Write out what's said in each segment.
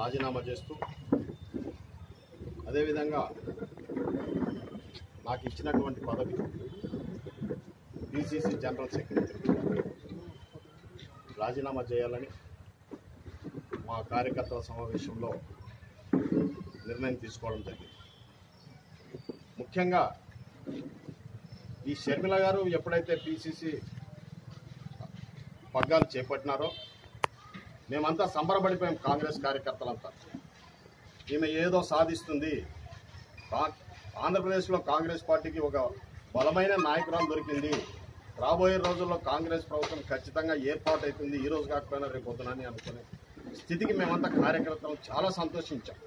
రాజీనామా చేస్తూ అదేవిధంగా నాకు ఇచ్చినటువంటి పదవి పిసిసి జనరల్ సెక్రటరీ రాజీనామా చేయాలని మా కార్యకర్తల సమావేశంలో నిర్ణయం తీసుకోవడం జరిగింది. ముఖ్యంగా ఈ షర్మిల గారు ఎప్పుడైతే పిసిసి పగ్గాలు చేపట్టినారో మేమంతా సంబరపడిపోయాం. కాంగ్రెస్ కార్యకర్తలంతా ఈమె ఏదో సాధిస్తుంది, ఆంధ్రప్రదేశ్లో కాంగ్రెస్ పార్టీకి ఒక బలమైన నాయకురాలు దొరికింది, రాబోయే రోజుల్లో కాంగ్రెస్ ప్రభుత్వం ఖచ్చితంగా ఏర్పాటు అవుతుంది, ఈ రోజు కాకపోయినా రేపు పొద్దునని అనుకునే స్థితికి మేమంతా కార్యకర్తలు చాలా సంతోషించాం.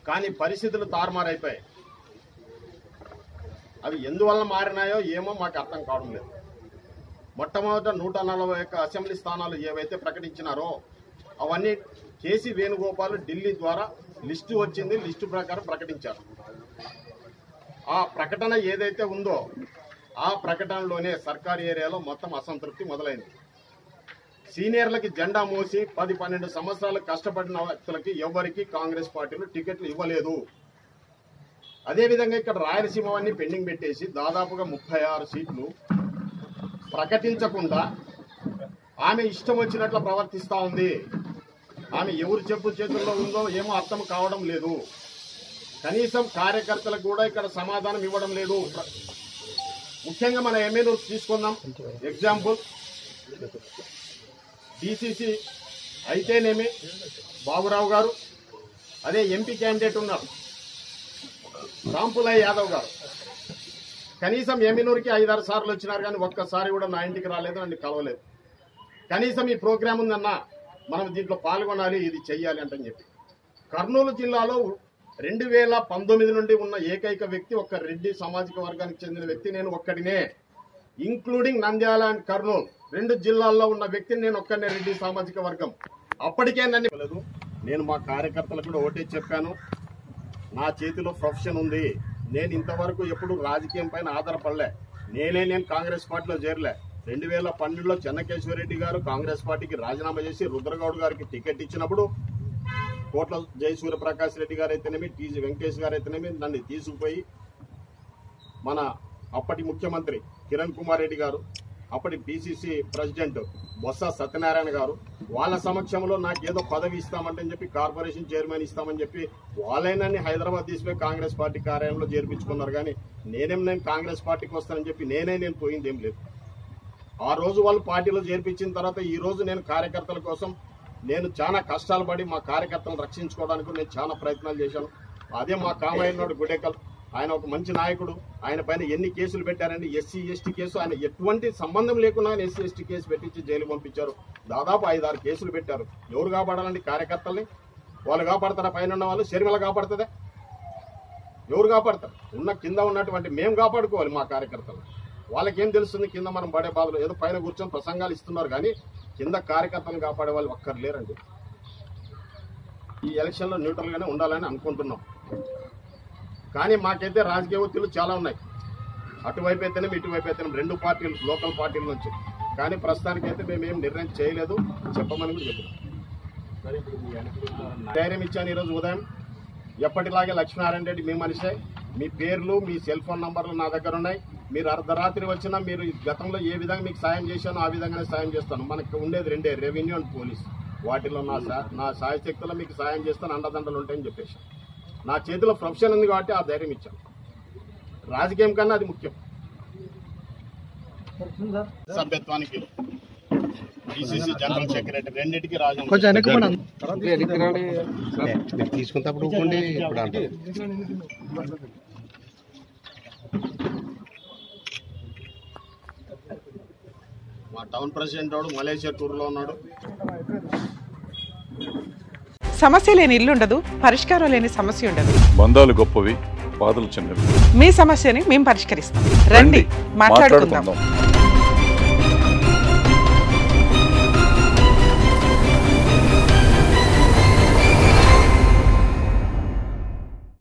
కానీ పరిస్థితులు తారుమారైపోయాయి. అవి ఎందువల్ల మారినాయో ఏమో మాకు అర్థం కావడం లేదు. మొట్టమొదట 141 అసెంబ్లీ స్థానాలు ఏవైతే ప్రకటించినారో అవన్నీ కేసీ వేణుగోపాల్ ఢిల్లీ ద్వారా లిస్టు వచ్చింది, లిస్టు ప్రకారం ప్రకటించారు. ఆ ప్రకటన ఏదైతే ఉందో ఆ ప్రకటనలోనే సర్కారు ఏరియాలో మొత్తం అసంతృప్తి మొదలైంది. సీనియర్లకి జెండా మోసి 10-12 సంవత్సరాలు కష్టపడిన వ్యక్తులకి ఎవరికి కాంగ్రెస్ పార్టీలు టికెట్లు ఇవ్వలేదు. అదేవిధంగా ఇక్కడ రాయలసీమవన్నీ పెండింగ్ పెట్టేసి దాదాపుగా 36 సీట్లు ప్రకటించకుండా ఆమె ఇష్టం వచ్చినట్లు ప్రవర్తిస్తూ ఉంది. ఆమె ఎవరు చెప్పు చేతుల్లో ఉందో ఏమో అర్థం కావడం లేదు. కనీసం కార్యకర్తలకు కూడా ఇక్కడ సమాధానం ఇవ్వడం లేదు. ముఖ్యంగా మన ఎమ్మెల్యేలు తీసుకుందాం. ఎగ్జాంపుల్ డిసిసి అయితేనేమి బాబురావు గారు, అదే ఎంపీ క్యాండిడేట్ ఉన్నారు రాంపులయ్య యాదవ్ గారు. కనీసం ఎమ్మెల్యేకి 5-6 సార్లు వచ్చినారు కానీ ఒక్కసారి కూడా నా ఇంటికి రాలేదు, నన్ను కలవలేదు. కనీసం ఈ ప్రోగ్రాం ఉందన్నా మనం దీంట్లో పాల్గొనాలి, ఇది చెయ్యాలి అంటని చెప్పి. కర్నూలు జిల్లాలో 2019 నుండి ఉన్న ఏకైక వ్యక్తి ఒక్క రెడ్డి సామాజిక వర్గానికి చెందిన వ్యక్తి నేను ఒక్కడినే, ఇంక్లూడింగ్ నంద్యాల అండ్ కర్నూలు 2 జిల్లాల్లో ఉన్న వ్యక్తిని నేను ఒక్కనే, రెడ్డి సామాజిక వర్గం. అప్పటికే నన్ను నేను మా కార్యకర్తలకు కూడా ఒకటే చెప్పాను, నా చేతిలో ప్రొఫెషన్ ఉంది. నేను ఇంతవరకు ఎప్పుడు రాజకీయం పైన ఆధారపడలే. నేను కాంగ్రెస్ పార్టీలో చేరలే. 2012లో చెన్నకేశ్వరరెడ్డి గారు కాంగ్రెస్ పార్టీకి రాజీనామా చేసి రుద్రగౌడ్ గారికి టికెట్ ఇచ్చినప్పుడు కోట్ల జయసూర్యప్రకాష్ రెడ్డి గారు అయితేనేమి, టీజీ వెంకటేష్ గారు అయితేనేమి నన్ను తీసుకుపోయి మన అప్పటి ముఖ్యమంత్రి కిరణ్ కుమార్ రెడ్డి గారు, అప్పటి పిసిసి ప్రెసిడెంట్ బొత్స సత్యనారాయణ గారు వాళ్ళ సమక్షంలో నాకు ఏదో పదవి ఇస్తామంటని చెప్పి, కార్పొరేషన్ చైర్మన్ ఇస్తామని చెప్పి వాళ్ళైనా హైదరాబాద్ తీసుకుపోయి కాంగ్రెస్ పార్టీ కార్యాలయంలో చేర్పించుకున్నారు. కానీ నేను కాంగ్రెస్ పార్టీకి వస్తానని చెప్పి నేను పోయింది ఏం లేదు. ఆ రోజు వాళ్ళు పార్టీలో చేర్పించిన తర్వాత ఈ రోజు నేను కార్యకర్తల కోసం నేను చాలా కష్టాలు పడి మా కార్యకర్తలను రక్షించుకోవడానికి నేను చాలా ప్రయత్నాలు చేశాను. అదే మా కామయ్యనోడు గుడేకల్, ఆయన ఒక మంచి నాయకుడు. ఆయన పైన ఎన్ని కేసులు పెట్టారండి, ఎస్సీ ఎస్టీ కేసు, ఆయన ఎటువంటి సంబంధం లేకుండా ఎస్సీ ఎస్టీ కేసు పెట్టించి జైలు పంపించారు. దాదాపు 5-6 కేసులు పెట్టారు. ఎవరు కాపాడాలండి కార్యకర్తల్ని? వాళ్ళు కాపాడతారా? పైన ఉన్న వాళ్ళు షర్మిల కాపాడుతుందా? ఎవరు కాపాడతారు? కింద ఉన్నటువంటి మేము కాపాడుకోవాలి మా కార్యకర్తలు. వాళ్ళకేం తెలుస్తుంది కింద మనం పడే బాధలు? ఏదో పైన కూర్చొని ప్రసంగాలు ఇస్తున్నారు కానీ కింద కార్యకర్తలను కాపాడే వాళ్ళు ఒక్కరు లేరండి. ఈ ఎలక్షన్లో న్యూట్రల్గానే ఉండాలని అనుకుంటున్నాం. కానీ మాకైతే రాజకీయ ఒత్తిళ్లు చాలా ఉన్నాయి. అటువైపు అయితేనేమి ఇటువైపు అయితేనేమి 2 పార్టీలు, లోకల్ పార్టీల నుంచి. కానీ ప్రస్తుతానికైతే మేమేం నిర్ణయం చేయలేదు, చెప్పమని కూడా చెప్పారు. ధైర్యం ఇచ్చాను ఈరోజు ఉదయం. ఎప్పటిలాగే లక్ష్మీనారాయణ రెడ్డి మీ మనిషే, మీ పేర్లు మీ సెల్ ఫోన్ నంబర్లు నా దగ్గర ఉన్నాయి. మీరు అర్ధరాత్రి వచ్చినా మీరు గతంలో ఏ విధంగా మీకు సాయం చేశానో ఆ విధంగానే సాయం చేస్తాను. మనకు ఉండేది 2, రెవెన్యూ అండ్ పోలీస్. వాటిలో నా సాయశక్తుల్లో మీకు సాయం చేస్తాను, అండదండలు ఉంటాయని చెప్పేసి. నా చేతిలో ప్రొఫెషన్ ఉంది కాబట్టి ఆ ధైర్యం ఇచ్చాను. రాజకీయం కన్నా అది ముఖ్యం. సభ్యత్వానికి పిసిసి జనరల్ సెక్రటరీ రెండింటికి రాజీనామా తీసుకున్నప్పుడు మా టౌన్ ప్రెసిడెంట్ వాడు మలేషియా టూర్లో ఉన్నాడు. సమస్య లేని ఇల్లు ఉండదు, పరిష్కారం లేని సమస్య ఉండదు. బంధాలు గొప్పవి, బాధలు చిన్నవి. మీ సమస్యని మేము పరిష్కరిస్తాం. రండి మాట్లాడుకుందాం.